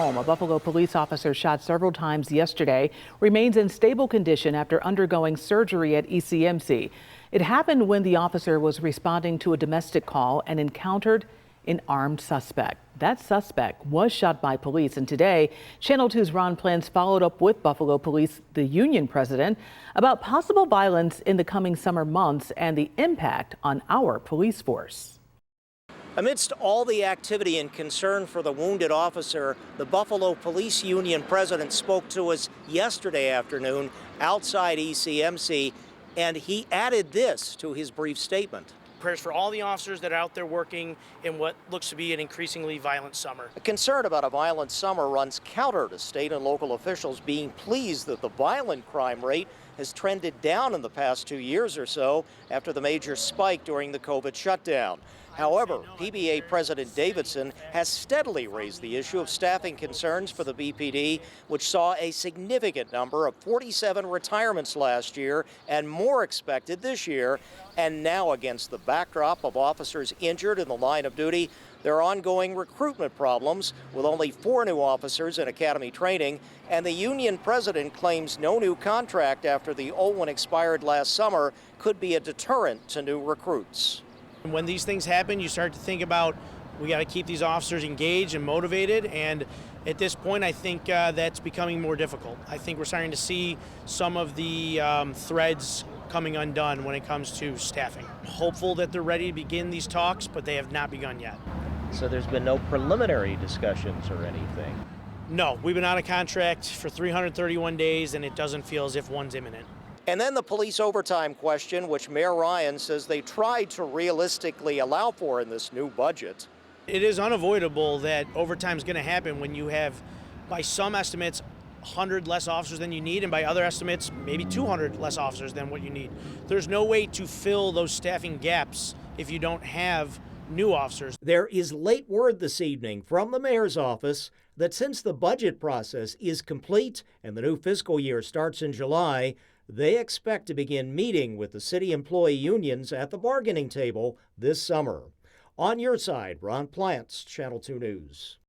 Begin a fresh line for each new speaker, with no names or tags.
A Buffalo police officer shot several times yesterday remains in stable condition after undergoing surgery at ECMC. It happened when the officer was responding to a domestic call and encountered an armed suspect. That suspect was shot by police, and today Channel 2's Ron Plans followed up with Buffalo Police, the union president, about possible violence in the coming summer months and the impact on our police force.
Amidst all the activity and concern for the wounded officer, the Buffalo Police Union president spoke to us yesterday afternoon outside ECMC, and he added this to his brief statement.
Prayers for all the officers that are out there working in what looks to be an increasingly violent summer.
A concern about a violent summer runs counter to state and local officials being pleased that the violent crime rate has trended down in the past 2 years or so after the major spike during the COVID shutdown. However, PBA President Davidson has steadily raised the issue of staffing concerns for the BPD, which saw a significant number of 47 retirements last year and more expected this year. And now, against the backdrop of officers injured in the line of duty, there are ongoing recruitment problems with only 4 new officers in academy training, and the union president claims no new contract after the old one expired last summer could be a deterrent to new recruits.
When these things happen, you start to think about, we got to keep these officers engaged and motivated, and at this point I think that's becoming more difficult. I think we're starting to see some of the threads coming undone when it comes to staffing. Hopeful that they're ready to begin these talks, but they have not begun yet.
So there's been no preliminary discussions or anything?
No, we've been out of contract for 331 days, and it doesn't feel as if one's imminent.
And then the police overtime question, which Mayor Ryan says they tried to realistically allow for in this new budget.
It is unavoidable that overtime is going to happen when you have, by some estimates, 100 less officers than you need, and by other estimates, maybe 200 less officers than what you need. There's no way to fill those staffing gaps if you don't have new officers.
There is late word this evening from the mayor's office that since the budget process is complete and the new fiscal year starts in July, they expect to begin meeting with the city employee unions at the bargaining table this summer. On your side, Ron Plants, Channel 2 News.